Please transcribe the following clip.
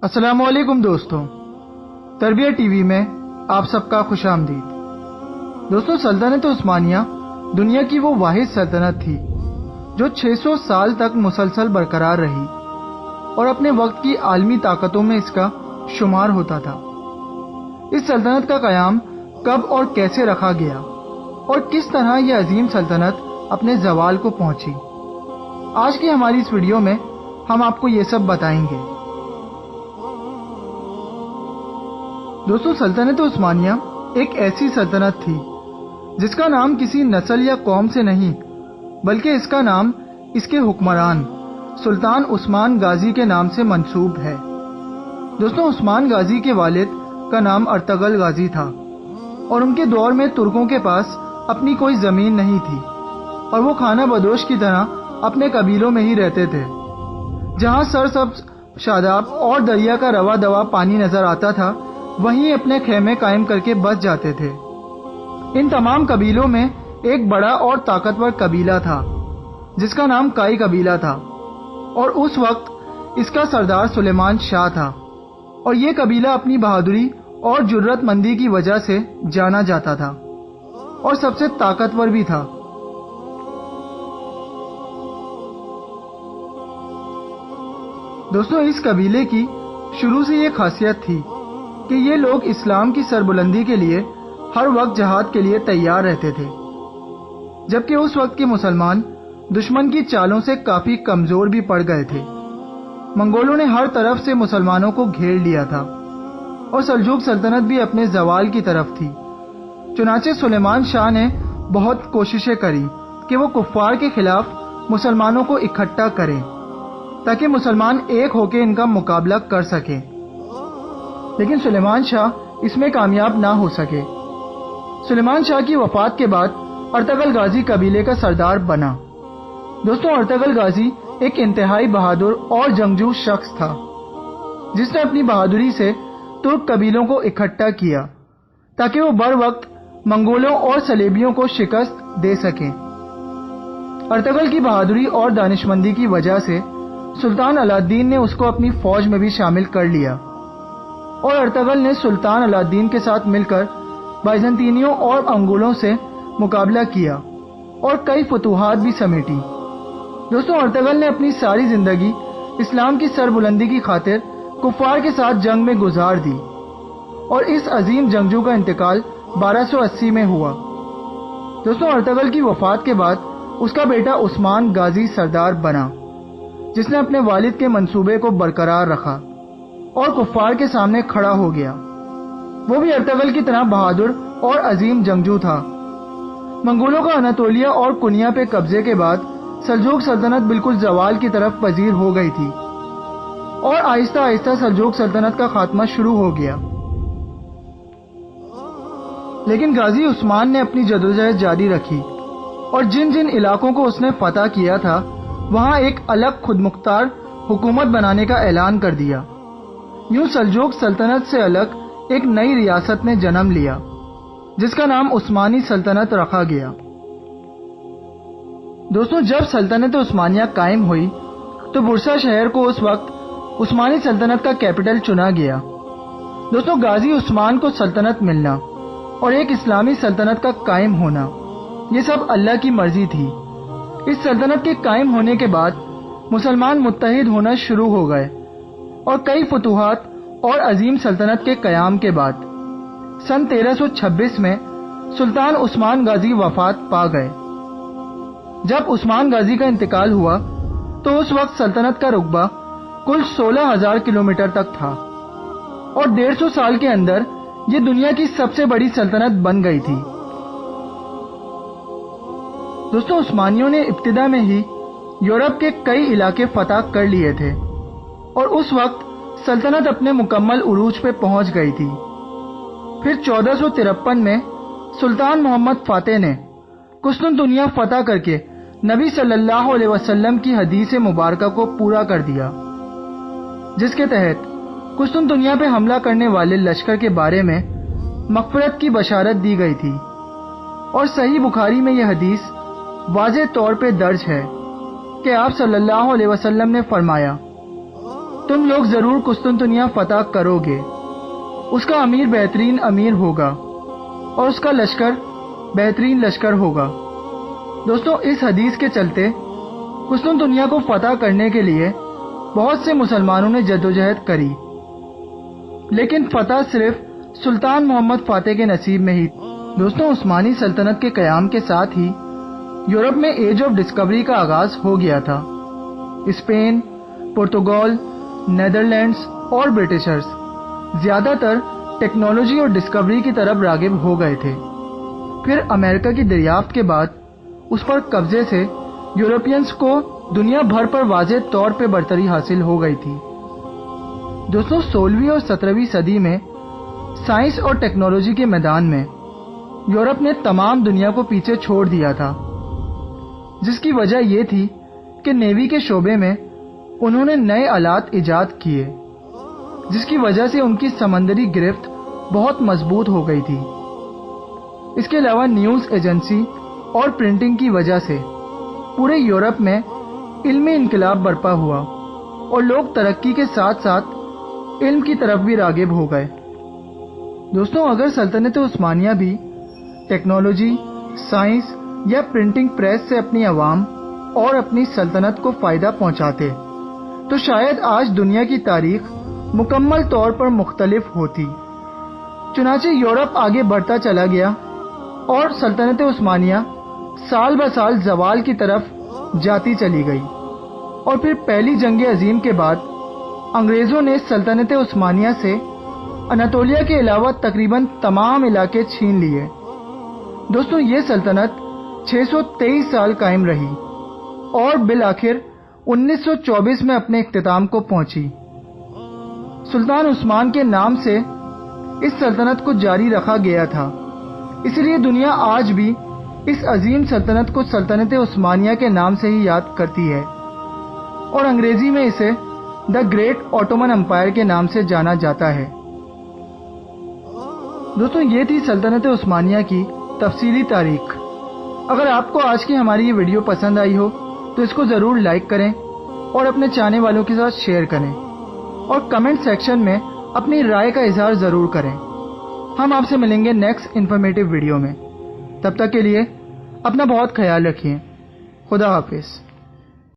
السلام علیکم دوستوں، تربیت ٹی وی میں آپ سب کا خوش آمدید۔ دوستوں، سلطنت عثمانیہ دنیا کی وہ واحد سلطنت تھی جو 600 سال تک مسلسل برقرار رہی اور اپنے وقت کی عالمی طاقتوں میں اس کا شمار ہوتا تھا۔ اس سلطنت کا قیام کب اور کیسے رکھا گیا اور کس طرح یہ عظیم سلطنت اپنے زوال کو پہنچی، آج کی ہماری اس ویڈیو میں ہم آپ کو یہ سب بتائیں گے۔ دوستوں، سلطنت عثمانیہ ایک ایسی سلطنت تھی جس کا نام کسی نسل یا قوم سے نہیں بلکہ اس کا نام اس کے حکمران سلطان عثمان غازی کے نام سے منسوب ہے۔ دوستوں، عثمان غازی کے والد کا نام ارطغرل غازی تھا اور ان کے دور میں ترکوں کے پاس اپنی کوئی زمین نہیں تھی اور وہ خانہ بدوش کی طرح اپنے قبیلوں میں ہی رہتے تھے۔ جہاں سرسبز شاداب اور دریا کا رواں دواں پانی نظر آتا تھا وہیں اپنے خیمے قائم کر کے بس جاتے تھے۔ ان تمام قبیلوں میں ایک بڑا اور طاقتور قبیلہ تھا جس کا نام کائی قبیلہ تھا اور اس وقت اس کا سردار سلیمان شاہ تھا، اور یہ قبیلہ اپنی بہادری اور جرأت مندی کی وجہ سے جانا جاتا تھا اور سب سے طاقتور بھی تھا۔ دوستوں، اس قبیلے کی شروع سے یہ خاصیت تھی کہ یہ لوگ اسلام کی سربلندی کے لیے ہر وقت جہاد کے لیے تیار رہتے تھے، جبکہ اس وقت کے مسلمان دشمن کی چالوں سے کافی کمزور بھی پڑ گئے تھے۔ منگولوں نے ہر طرف سے مسلمانوں کو گھیر لیا تھا اور سلجوق سلطنت بھی اپنے زوال کی طرف تھی۔ چنانچہ سلیمان شاہ نے بہت کوششیں کری کہ وہ کفار کے خلاف مسلمانوں کو اکٹھا کریں تاکہ مسلمان ایک ہو کے ان کا مقابلہ کر سکیں، لیکن سلیمان شاہ اس میں کامیاب نہ ہو سکے۔ سلیمان شاہ کی وفات کے بعد ارطغرل غازی قبیلے کا سردار بنا۔ دوستوں، ارطغرل غازی ایک انتہائی بہادر اور جنگجو شخص تھا جس نے اپنی بہادری سے ترک قبیلوں کو اکٹھا کیا تاکہ وہ بر وقت منگولوں اور صلیبیوں کو شکست دے سکیں۔ ارطغرل کی بہادری اور دانشمندی کی وجہ سے سلطان علاء الدین نے اس کو اپنی فوج میں بھی شامل کر لیا اور ارطغرل نے سلطان علاء الدین کے ساتھ مل کر بائزنطینیوں اور انگولوں سے مقابلہ کیا اور کئی فتوحات بھی سمیٹی۔ دوستوں، ارطغرل نے اپنی ساری زندگی اسلام کی سربلندی کی خاطر کفار کے ساتھ جنگ میں گزار دی اور اس عظیم جنگجو کا انتقال 1280 میں ہوا۔ دوستوں، ارطغرل کی وفات کے بعد اس کا بیٹا عثمان غازی سردار بنا جس نے اپنے والد کے منصوبے کو برقرار رکھا اور کفار کے سامنے کھڑا ہو گیا۔ وہ بھی ارطغرل کی طرح بہادر اور عظیم جنگجو تھا۔ منگولوں کا اناطولیہ اور کنیا پہ قبضے کے بعد سلجوق سلطنت بالکل زوال کی طرف پذیر ہو گئی تھی اور آہستہ آہستہ سلجوق سلطنت کا خاتمہ شروع ہو گیا۔ لیکن غازی عثمان نے اپنی جدوجہد جاری رکھی اور جن جن علاقوں کو اس نے فتح کیا تھا وہاں ایک الگ خود مختار حکومت بنانے کا اعلان کر دیا۔ یوں سلجوق سلطنت سے الگ ایک نئی ریاست نے جنم لیا جس کا نام عثمانی سلطنت رکھا گیا۔ دوستوں، جب سلطنت عثمانیہ قائم ہوئی تو برسا شہر کو اس وقت عثمانی سلطنت کا کیپٹل چنا گیا۔ دوستوں، غازی عثمان کو سلطنت ملنا اور ایک اسلامی سلطنت کا قائم ہونا یہ سب اللہ کی مرضی تھی۔ اس سلطنت کے قائم ہونے کے بعد مسلمان متحد ہونا شروع ہو گئے اور کئی فتوحات اور عظیم سلطنت کے قیام کے بعد سن 1326 میں سلطان عثمان غازی وفات پا گئے۔ جب عثمان غازی کا انتقال ہوا تو اس وقت سلطنت کا رقبہ کل 16,000 کلومیٹر تک تھا اور 150 سال کے اندر یہ دنیا کی سب سے بڑی سلطنت بن گئی تھی۔ دوستوں، عثمانیوں نے ابتدا میں ہی یورپ کے کئی علاقے فتح کر لیے تھے اور اس وقت سلطنت اپنے مکمل عروج پہ پہنچ گئی تھی۔ پھر 1453 میں سلطان محمد فاتح نے قسطنطنیہ فتح کر کے نبی صلی اللہ علیہ وسلم کی حدیث مبارکہ کو پورا کر دیا، جس کے تحت قسطنطنیہ دنیا پہ حملہ کرنے والے لشکر کے بارے میں مغفرت کی بشارت دی گئی تھی، اور صحیح بخاری میں یہ حدیث واضح طور پہ درج ہے کہ آپ صلی اللہ علیہ وسلم نے فرمایا، تم لوگ ضرور قسطنطنیہ فتح کرو گے، اس کا امیر بہترین امیر ہوگا اور اس کا لشکر بہترین لشکر ہوگا۔ دوستوں، اس حدیث کے چلتے قسطنطنیہ کو فتح کرنے کے لیے بہت سے مسلمانوں نے جدوجہد کری، لیکن فتح صرف سلطان محمد فاتح کے نصیب میں ہی۔ دوستوں، عثمانی سلطنت کے قیام کے ساتھ ہی یورپ میں ایج آف ڈسکوری کا آغاز ہو گیا تھا۔ اسپین، پرتگال، نیدرلینڈز اور برٹشرز زیادہ تر ٹیکنالوجی اور ڈسکوری کی طرف راغب ہو گئے تھے۔ پھر امریکہ کی دریافت کے بعد اس پر قبضے سے یورپینز کو دنیا بھر پر واضح طور پہ برتری حاصل ہو گئی تھی۔ دوستوں، 16ویں اور 17ویں صدی میں سائنس اور ٹیکنالوجی کے میدان میں یورپ نے تمام دنیا کو پیچھے چھوڑ دیا تھا، جس کی وجہ یہ تھی کہ نیوی کے شعبے میں انہوں نے نئے آلات ایجاد کیے، جس کی وجہ سے ان کی سمندری گرفت بہت مضبوط ہو گئی تھی۔ اس کے علاوہ نیوز ایجنسی اور پرنٹنگ کی وجہ سے پورے یورپ میں علمی انقلاب برپا ہوا اور لوگ ترقی کے ساتھ ساتھ علم کی طرف بھی راغب ہو گئے۔ دوستوں، اگر سلطنت عثمانیہ بھی ٹیکنالوجی، سائنس یا پرنٹنگ پریس سے اپنی عوام اور اپنی سلطنت کو فائدہ پہنچاتے تو شاید آج دنیا کی تاریخ مکمل طور پر مختلف ہوتی۔ چنانچہ یورپ آگے بڑھتا چلا گیا اور سلطنت عثمانیہ سال بہ سال زوال کی طرف جاتی چلی گئی، اور پھر پہلی جنگ عظیم کے بعد انگریزوں نے سلطنت عثمانیہ سے اناطولیہ کے علاوہ تقریباً تمام علاقے چھین لیے۔ دوستوں، یہ سلطنت 623 سال قائم رہی اور بالآخر 1924 میں اپنے اختتام کو پہنچی۔ سلطان عثمان کے نام سے اس سلطنت کو جاری رکھا گیا تھا، اس لیے دنیا آج بھی اس عظیم سلطنت کو سلطنت عثمانیہ کے نام سے ہی یاد کرتی ہے، اور انگریزی میں اسے دا گریٹ آٹومن امپائر کے نام سے جانا جاتا ہے۔ دوستوں، یہ تھی سلطنت عثمانیہ کی تفصیلی تاریخ۔ اگر آپ کو آج کی ہماری یہ ویڈیو پسند آئی ہو تو اس کو ضرور لائک کریں اور اپنے چاہنے والوں کے ساتھ شیئر کریں، اور کمنٹ سیکشن میں اپنی رائے کا اظہار ضرور کریں۔ ہم آپ سے ملیں گے نیکسٹ انفارمیٹیو ویڈیو میں۔ تب تک کے لیے اپنا بہت خیال رکھیے۔ خدا حافظ۔